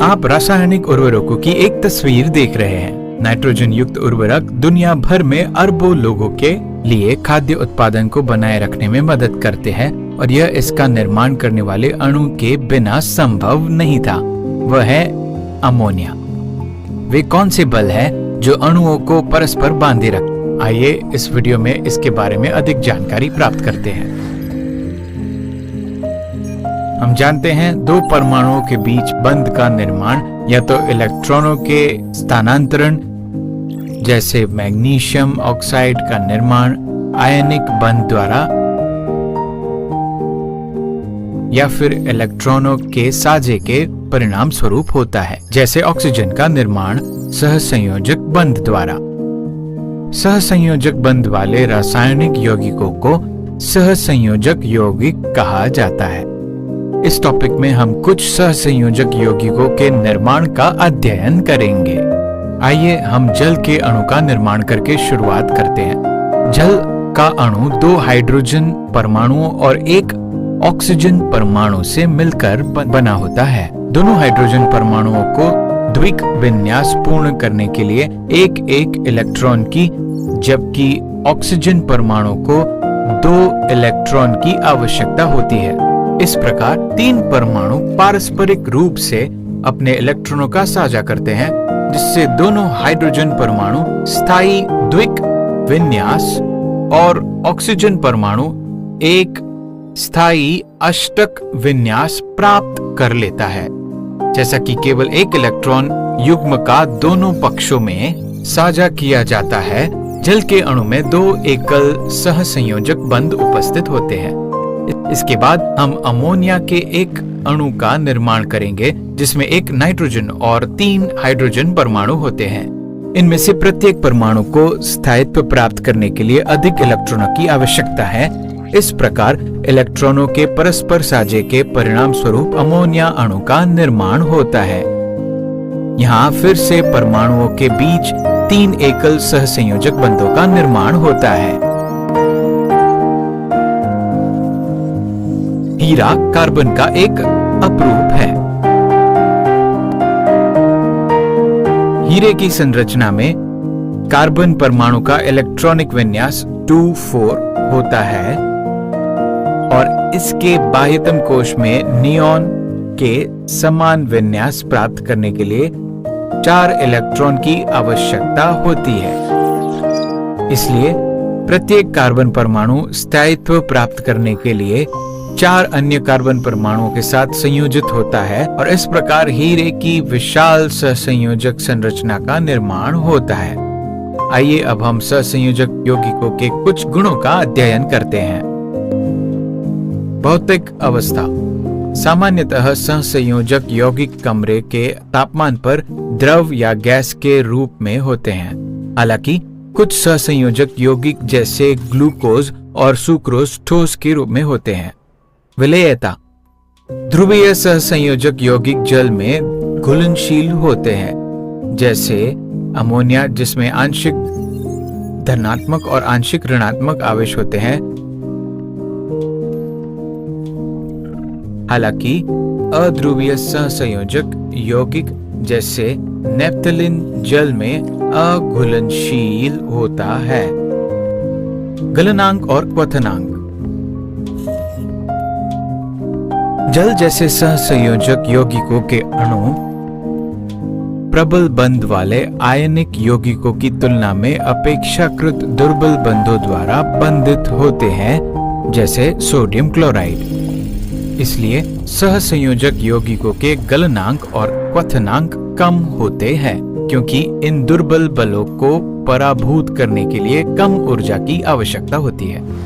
आप रासायनिक उर्वरकों की एक तस्वीर देख रहे हैं। नाइट्रोजन युक्त उर्वरक दुनिया भर में अरबों लोगों के लिए खाद्य उत्पादन को बनाए रखने में मदद करते हैं और यह इसका निर्माण करने वाले अणु के बिना संभव नहीं था। वह है अमोनिया। वे कौन से बल है जो अणुओं को परस्पर बांधे रखते? आइए इस वीडियो में इसके बारे में अधिक जानकारी प्राप्त करते हैं। हम जानते हैं दो परमाणुओं के बीच बंध का निर्माण या तो इलेक्ट्रॉनों के स्थानांतरण जैसे मैग्नीशियम ऑक्साइड का निर्माण आयनिक बंध द्वारा या फिर इलेक्ट्रॉनों के साझे के परिणाम स्वरूप होता है, जैसे ऑक्सीजन का निर्माण सहसंयोजक बंध द्वारा। सहसंयोजक बंध वाले रासायनिक यौगिकों को सहसंयोजक यौगिक कहा जाता है। इस टॉपिक में हम कुछ सहसंयोजक यौगिकों के निर्माण का अध्ययन करेंगे। आइए हम जल के अणु का निर्माण करके शुरुआत करते हैं। जल का अणु दो हाइड्रोजन परमाणुओं और एक ऑक्सीजन परमाणु से मिलकर बना होता है। दोनों हाइड्रोजन परमाणुओं को द्विक विन्यास पूर्ण करने के लिए एक एक इलेक्ट्रॉन की, जबकि ऑक्सीजन परमाणु को 2 इलेक्ट्रॉन की आवश्यकता होती है। इस प्रकार 3 परमाणु पारस्परिक रूप से अपने इलेक्ट्रॉनों का साझा करते हैं, जिससे दोनों हाइड्रोजन परमाणु स्थायी द्विक विन्यास और ऑक्सीजन परमाणु एक स्थायी अष्टक विन्यास प्राप्त कर लेता है। जैसा कि केवल एक इलेक्ट्रॉन युग्म का दोनों पक्षों में साझा किया जाता है, जल के अणु में 2 एकल सहसंयोजक बंध उपस्थित होते हैं। इसके बाद हम अमोनिया के एक अणु का निर्माण करेंगे, जिसमें एक नाइट्रोजन और 3 हाइड्रोजन परमाणु होते हैं। इनमें से प्रत्येक परमाणु को स्थायित्व प्राप्त करने के लिए अधिक इलेक्ट्रॉनों की आवश्यकता है। इस प्रकार इलेक्ट्रॉनों के परस्पर साझे के परिणाम स्वरूप अमोनिया अणु का निर्माण होता है। यहाँ फिर से परमाणुओं के बीच 3 एकल सहसंयोजक बंधों का निर्माण होता है। हीरा कार्बन का एक अपरूप है। हीरे की संरचना में कार्बन परमाणु का इलेक्ट्रॉनिक विन्यास 2,4 होता है और इसके बाह्यतम कोश में नियॉन के समान विन्यास प्राप्त करने के लिए 4 इलेक्ट्रॉन की आवश्यकता होती है। इसलिए प्रत्येक कार्बन परमाणु स्थायित्व प्राप्त करने के लिए 4 अन्य कार्बन परमाणुओं के साथ संयोजित होता है और इस प्रकार हीरे की विशाल सहसंयोजक संरचना का निर्माण होता है। आइए अब हम सहसंयोजक यौगिकों के कुछ गुणों का अध्ययन करते हैं। भौतिक अवस्था। सामान्यतः सहसंयोजक यौगिक कमरे के तापमान पर द्रव या गैस के रूप में होते हैं। हालांकि कुछ सहसंयोजक यौगिक जैसे ग्लूकोज और सुक्रोज ठोस के रूप में होते हैं। विलेयता। ध्रुवीय सहसंयोजक यौगिक जल में घुलनशील होते हैं, जैसे अमोनिया जिसमें आंशिक धनात्मक और आंशिक ऋणात्मक आवेश होते हैं। हालांकि अध्रुवीय सहसंयोजक यौगिक जैसे नेप्थलीन जल में अघुलनशील होता है। गलनांक और क्वथनांक। जल जैसे सहसंयोजक यौगिकों के अणु प्रबल बंध वाले आयनिक यौगिकों की तुलना में अपेक्षाकृत दुर्बल बंधों द्वारा बंधित होते हैं, जैसे सोडियम क्लोराइड। इसलिए सहसंयोजक यौगिकों के गलनांक और क्वथनांक कम होते हैं, क्योंकि इन दुर्बल बलों को पराभूत करने के लिए कम ऊर्जा की आवश्यकता होती है।